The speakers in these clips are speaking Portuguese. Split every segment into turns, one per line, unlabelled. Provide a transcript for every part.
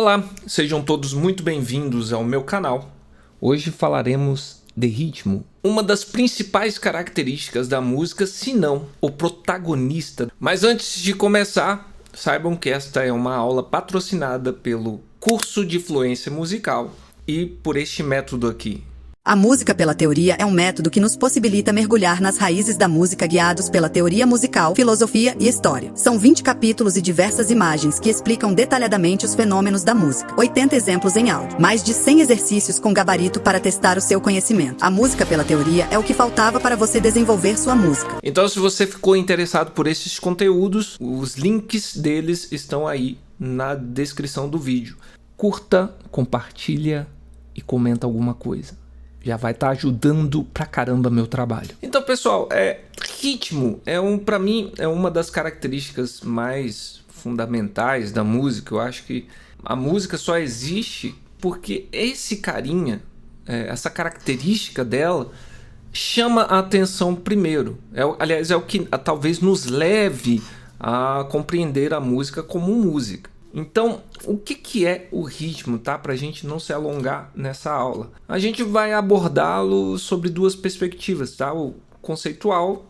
Olá, sejam todos muito bem-vindos ao meu canal. Hoje falaremos de ritmo, uma das principais características da música, se não o protagonista. Mas antes de começar, saibam que esta é uma aula patrocinada pelo Curso de Fluência Musical e por este método aqui.
A música pela teoria é um método que nos possibilita mergulhar nas raízes da música guiados pela teoria musical, filosofia e história. São 20 capítulos e diversas imagens que explicam detalhadamente os fenômenos da música. 80 exemplos em áudio. Mais de 100 exercícios com gabarito para testar o seu conhecimento. A música pela teoria é o que faltava para você desenvolver sua música.
Então, se você ficou interessado por esses conteúdos, os links deles estão aí na descrição do vídeo. Curta, compartilha e comenta alguma coisa. Já vai estar ajudando pra caramba meu trabalho. Então, pessoal, ritmo pra mim é uma das características mais fundamentais da música. Eu acho que a música só existe porque esse carinha, essa característica dela, chama a atenção primeiro. Aliás, é o que talvez nos leve a compreender a música como música. Então, o que é o ritmo, tá? Para a gente não se alongar nessa aula. A gente vai abordá-lo sobre duas perspectivas, tá? O conceitual,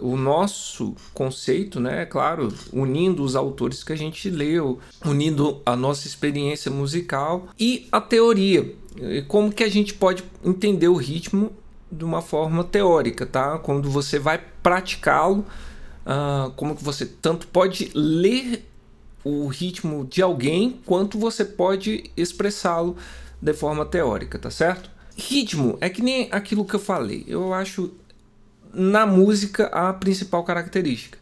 o nosso conceito, né? Claro, unindo os autores que a gente leu, unindo a nossa experiência musical e a teoria. E como que a gente pode entender o ritmo de uma forma teórica, tá? Quando você vai praticá-lo, como que você tanto pode ler o ritmo de alguém, quanto você pode expressá-lo de forma teórica, tá certo? Ritmo é que nem aquilo que eu falei. Eu acho na música a principal característica.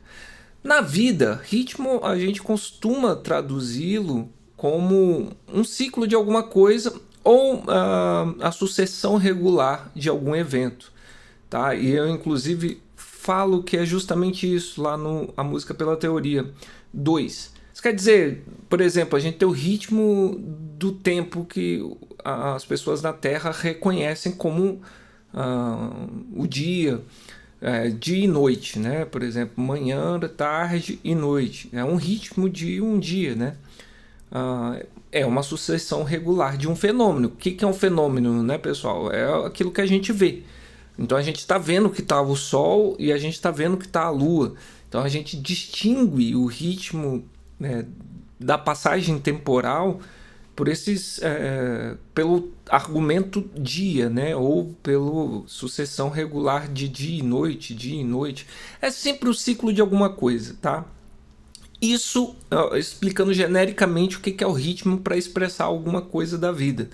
Na vida, ritmo a gente costuma traduzi-lo como um ciclo de alguma coisa ou a sucessão regular de algum evento, tá? E eu inclusive falo que é justamente isso lá no A Música pela Teoria 2. Isso quer dizer, por exemplo, a gente tem o ritmo do tempo que as pessoas na Terra reconhecem como o dia, dia e noite, né? Por exemplo, manhã, tarde e noite. É um ritmo de um dia, né? É uma sucessão regular de um fenômeno. O que é um fenômeno, né, pessoal? É aquilo que a gente vê. Então a gente está vendo que está o Sol e a gente está vendo que está a Lua. Então a gente distingue o ritmo da passagem temporal por pelo argumento dia, né? Ou pela sucessão regular de dia e noite. É sempre o ciclo de alguma coisa, tá? Isso explicando genericamente o que é o ritmo para expressar alguma coisa da vida.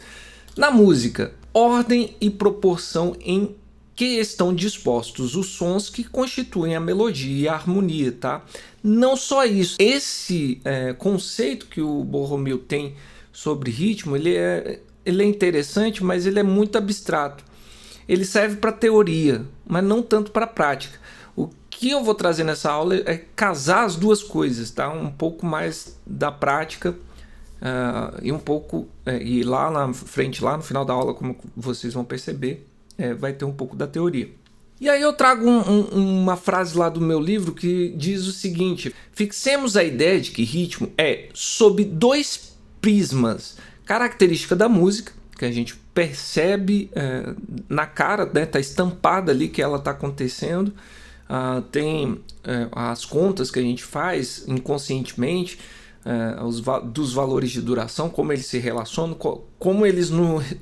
Na música, ordem e proporção em que estão dispostos os sons que constituem a melodia e a harmonia, tá? Não só isso, esse conceito que o Borromeo tem sobre ritmo, ele é interessante, mas ele é muito abstrato. Ele serve para teoria, mas não tanto para prática. O que eu vou trazer nessa aula é casar as duas coisas, tá? Um pouco mais da prática e um pouco e lá na frente, lá no final da aula, como vocês vão perceber, vai ter um pouco da teoria. E aí eu trago uma frase lá do meu livro que diz o seguinte: fixemos a ideia de que ritmo é sob dois prismas. Característica da música, que a gente percebe na cara, né, tá estampada ali que ela está acontecendo. Tem as contas que a gente faz inconscientemente, dos valores de duração, como eles se relacionam, como eles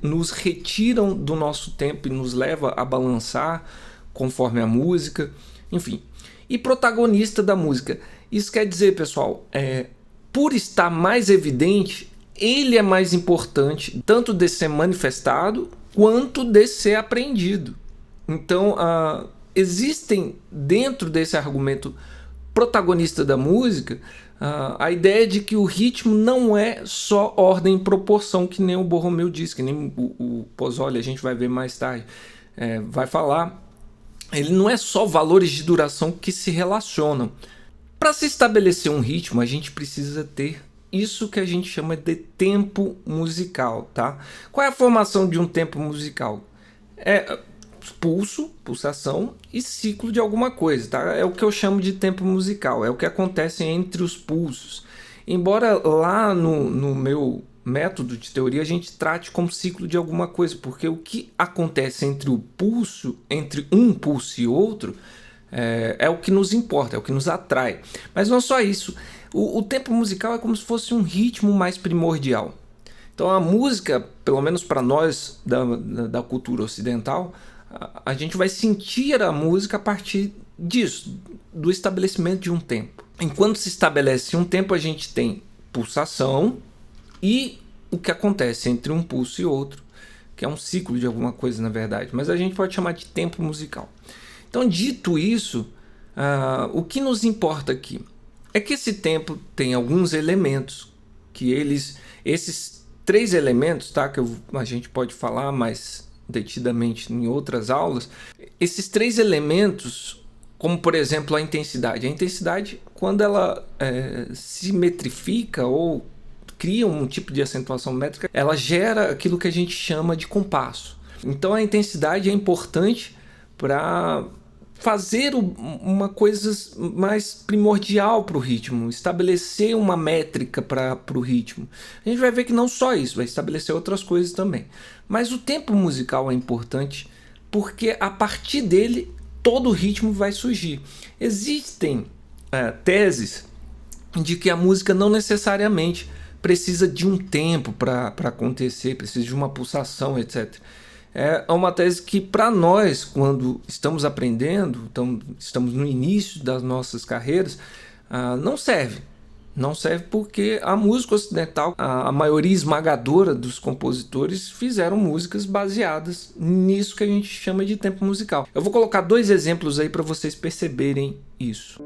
nos retiram do nosso tempo e nos leva a balançar conforme a música, enfim. E protagonista da música. Isso quer dizer, pessoal, por estar mais evidente, ele é mais importante tanto de ser manifestado quanto de ser aprendido. Então, existem dentro desse argumento protagonista da música a ideia de que o ritmo não é só ordem e proporção, que nem o Borromeo diz, que nem o Pozzoli, a gente vai ver mais tarde, vai falar. Ele não é só valores de duração que se relacionam. Para se estabelecer um ritmo, a gente precisa ter isso que a gente chama de tempo musical, tá? Qual é a formação de um tempo musical? Pulso, pulsação e ciclo de alguma coisa, tá? É o que eu chamo de tempo musical, é o que acontece entre os pulsos. Embora lá no meu método de teoria a gente trate como ciclo de alguma coisa, porque o que acontece entre um pulso e outro, é o que nos importa, é o que nos atrai. Mas não só isso, o tempo musical é como se fosse um ritmo mais primordial. Então a música, pelo menos para nós da cultura ocidental, a gente vai sentir a música a partir disso, do estabelecimento de um tempo. Enquanto se estabelece um tempo, a gente tem pulsação e o que acontece entre um pulso e outro, que é um ciclo de alguma coisa, na verdade, mas a gente pode chamar de tempo musical. Então, dito isso, o que nos importa aqui é que esse tempo tem alguns elementos, que esses 3 elementos, tá, que a gente pode falar mais detidamente em outras aulas, esses 3 elementos, como por exemplo a intensidade. A intensidade, quando ela se metrifica ou cria um tipo de acentuação métrica, ela gera aquilo que a gente chama de compasso. Então a intensidade é importante para fazer uma coisa mais primordial para o ritmo, estabelecer uma métrica para o ritmo. A gente vai ver que não só isso, vai estabelecer outras coisas também. Mas o tempo musical é importante porque a partir dele todo o ritmo vai surgir. Existem teses de que a música não necessariamente precisa de um tempo para acontecer, precisa de uma pulsação, etc. É uma tese que para nós, quando estamos aprendendo, então, estamos no início das nossas carreiras, não serve. Não serve porque a música ocidental, a maioria esmagadora dos compositores fizeram músicas baseadas nisso que a gente chama de tempo musical. Eu vou colocar 2 exemplos aí para vocês perceberem isso.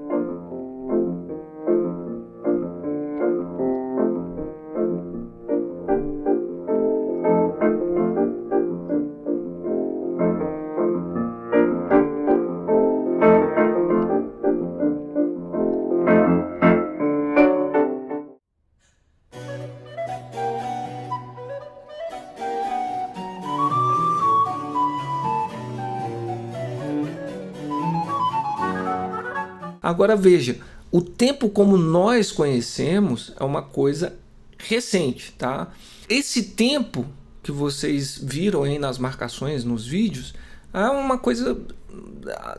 Agora veja, o tempo como nós conhecemos é uma coisa recente, tá? Esse tempo que vocês viram aí nas marcações, nos vídeos, é uma coisa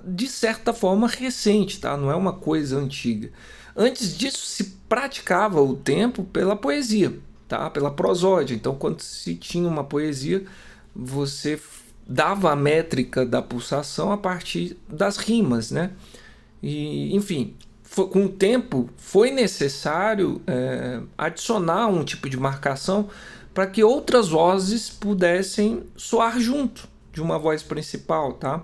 de certa forma recente, tá? Não é uma coisa antiga. Antes disso se praticava o tempo pela poesia, tá? Pela prosódia. Então quando se tinha uma poesia, você dava a métrica da pulsação a partir das rimas, né? E, enfim, com o tempo foi necessário adicionar um tipo de marcação para que outras vozes pudessem soar junto de uma voz principal, tá?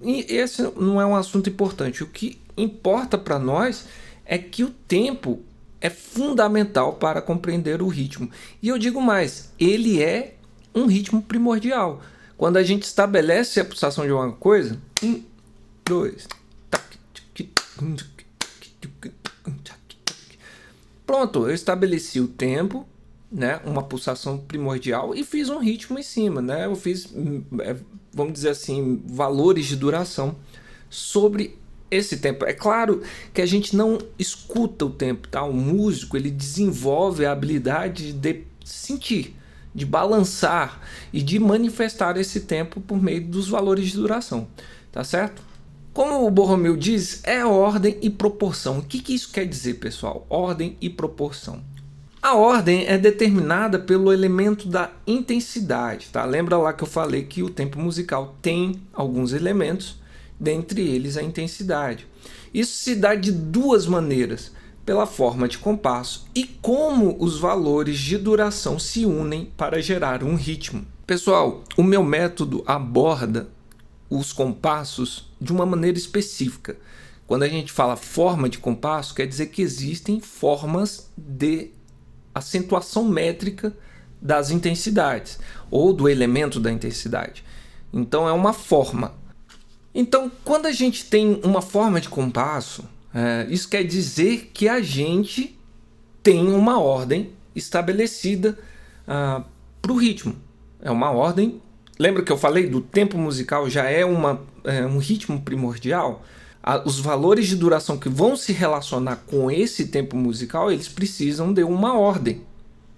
E esse não é um assunto importante. O que importa para nós é que o tempo é fundamental para compreender o ritmo. E eu digo mais, ele é um ritmo primordial. Quando a gente estabelece a pulsação de uma coisa, 1, 2, pronto, eu estabeleci o tempo, né, uma pulsação primordial e fiz um ritmo em cima, né? Eu fiz, vamos dizer assim, valores de duração sobre esse tempo. É claro que a gente não escuta o tempo, tá? O músico, ele desenvolve a habilidade de sentir, de balançar e de manifestar esse tempo por meio dos valores de duração, tá certo? Como o Borromeu diz, é ordem e proporção. O que isso quer dizer, pessoal? Ordem e proporção. A ordem é determinada pelo elemento da intensidade, tá? Lembra lá que eu falei que o tempo musical tem alguns elementos, dentre eles a intensidade. Isso se dá de 2 maneiras, pela forma de compasso e como os valores de duração se unem para gerar um ritmo. Pessoal, o meu método aborda os compassos de uma maneira específica. Quando a gente fala forma de compasso, quer dizer que existem formas de acentuação métrica das intensidades ou do elemento da intensidade. Então é uma forma. Então quando a gente tem uma forma de compasso, isso quer dizer que a gente tem uma ordem estabelecida para o ritmo. É uma ordem. Lembra que eu falei do tempo musical já é um ritmo primordial? Os valores de duração que vão se relacionar com esse tempo musical, eles precisam de uma ordem,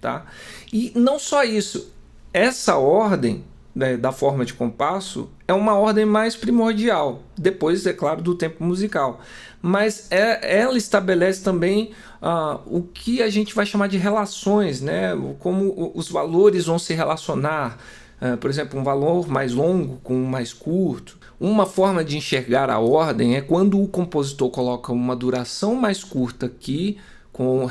tá? E não só isso, essa ordem, né, da forma de compasso é uma ordem mais primordial, depois, é claro, do tempo musical. Mas ela estabelece também o que a gente vai chamar de relações, né? Como os valores vão se relacionar. Por exemplo, um valor mais longo com um mais curto. Uma forma de enxergar a ordem é quando o compositor coloca uma duração mais curta aqui,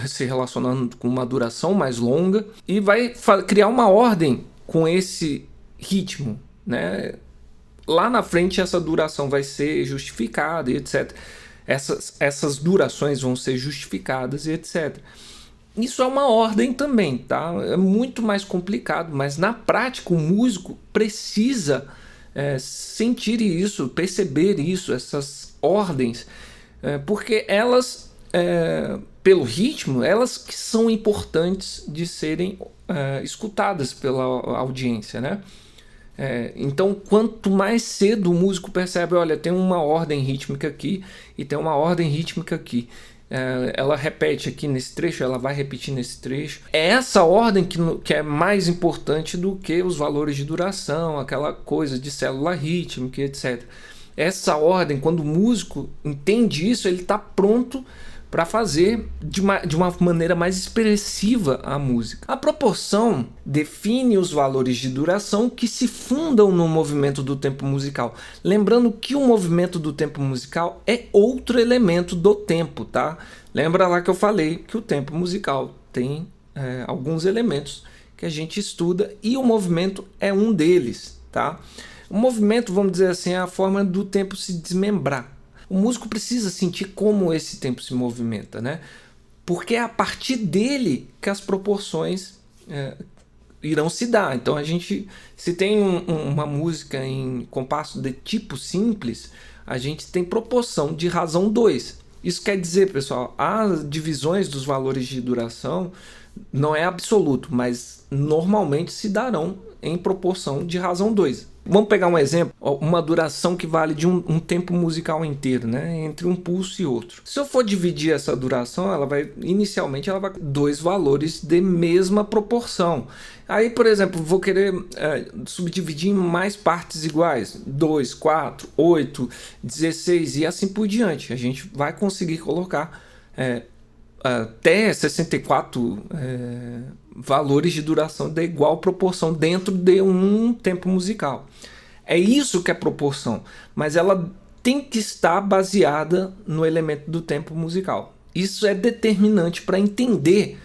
se relacionando com uma duração mais longa, e vai criar uma ordem com esse ritmo, né? Lá na frente essa duração vai ser justificada e etc. Essas durações vão ser justificadas e etc. Isso é uma ordem também, tá? É muito mais complicado, mas na prática o músico precisa sentir isso, perceber isso, essas ordens, porque elas, pelo ritmo, elas que são importantes de serem escutadas pela audiência, né? Então, quanto mais cedo o músico percebe, olha, tem uma ordem rítmica aqui e tem uma ordem rítmica aqui. Ela repete aqui nesse trecho, ela vai repetir nesse trecho. É essa ordem que é mais importante do que os valores de duração, aquela coisa de célula rítmica, etc. Essa ordem, quando o músico entende isso, ele está pronto para fazer de uma maneira mais expressiva a música. A proporção define os valores de duração que se fundam no movimento do tempo musical. Lembrando que o movimento do tempo musical é outro elemento do tempo, tá? Lembra lá que eu falei que o tempo musical tem alguns elementos que a gente estuda e o movimento é um deles, tá? O movimento, vamos dizer assim, é a forma do tempo se desmembrar. O músico precisa sentir como esse tempo se movimenta, né? Porque é a partir dele que as proporções irão se dar. Então, se tem uma música em compasso de tipo simples, a gente tem proporção de razão 2. Isso quer dizer, pessoal, as divisões dos valores de duração não é absoluto, mas normalmente se darão em proporção de razão 2. Vamos pegar um exemplo, uma duração que vale de um tempo musical inteiro, né? Entre um pulso e outro. Se eu for dividir essa duração, inicialmente ela vai com 2 valores de mesma proporção. Aí, por exemplo, vou querer subdividir em mais partes iguais, 2, 4, 8, 16 e assim por diante. A gente vai conseguir colocar até 64 valores de duração de igual proporção dentro de um tempo musical. É isso que é proporção, mas ela tem que estar baseada no elemento do tempo musical. Isso é determinante para entender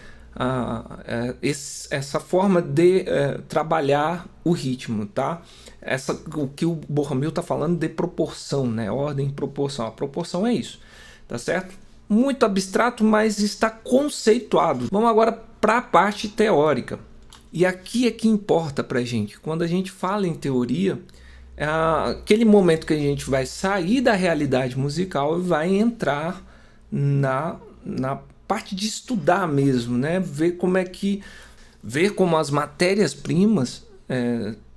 essa forma de trabalhar o ritmo, tá? O que o Borromeo está falando de proporção, né? Ordem e proporção. A proporção é isso, tá certo? Muito abstrato, mas está conceituado. Vamos agora para a parte teórica. E aqui é que importa para a gente. Quando a gente fala em teoria, é aquele momento que a gente vai sair da realidade musical e vai entrar na parte de estudar mesmo, né? Ver como as matérias-primas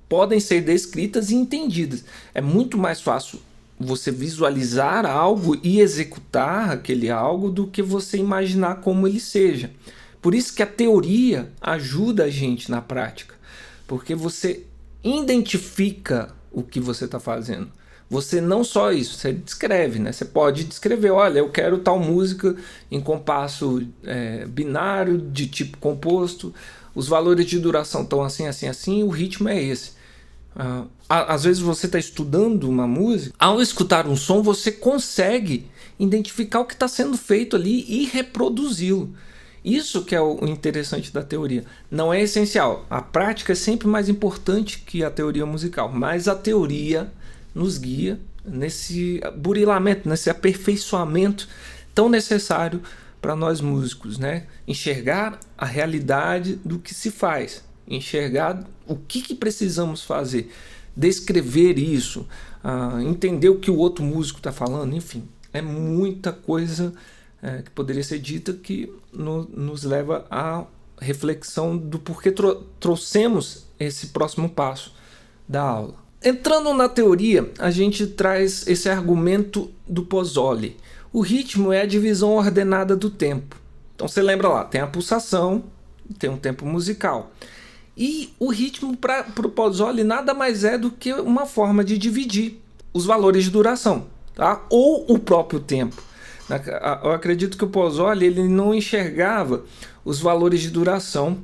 podem ser descritas e entendidas. É muito mais fácil você visualizar algo e executar aquele algo do que você imaginar como ele seja. Por isso que a teoria ajuda a gente na prática, porque você identifica o que você está fazendo. Você não só isso, você descreve, né? Você pode descrever, olha, eu quero tal música em compasso binário, de tipo composto, os valores de duração estão assim, assim, assim, o ritmo é esse. Às vezes você está estudando uma música, ao escutar um som você consegue identificar o que está sendo feito ali e reproduzi-lo. Isso que é o interessante da teoria. Não é essencial, a prática é sempre mais importante que a teoria musical, mas a teoria nos guia nesse burilamento, nesse aperfeiçoamento tão necessário para nós músicos, né? Enxergar a realidade do que se faz, enxergar o que precisamos fazer, descrever isso, entender o que o outro músico está falando, enfim, é muita coisa que poderia ser dita que nos leva à reflexão do porquê trouxemos esse próximo passo da aula. Entrando na teoria, a gente traz esse argumento do Pozzoli. O ritmo é a divisão ordenada do tempo. Então você lembra lá, tem a pulsação, tem um tempo musical. E o ritmo para o Pozzoli nada mais é do que uma forma de dividir os valores de duração, tá? Ou o próprio tempo. Eu acredito que o Pozzoli ele não enxergava os valores de duração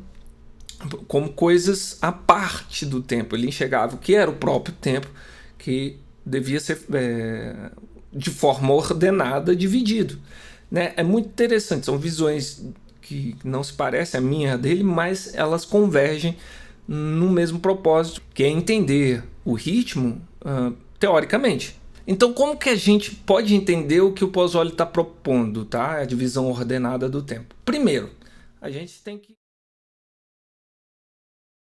como coisas à parte do tempo. Ele enxergava o que era o próprio tempo, que devia ser de forma ordenada dividido, né? É muito interessante, são visões que não se parecem a minha dele, mas elas convergem no mesmo propósito, que é entender o ritmo teoricamente. Então, como que a gente pode entender o que o Pozzoli está propondo, tá? A divisão ordenada do tempo. Primeiro, a gente tem que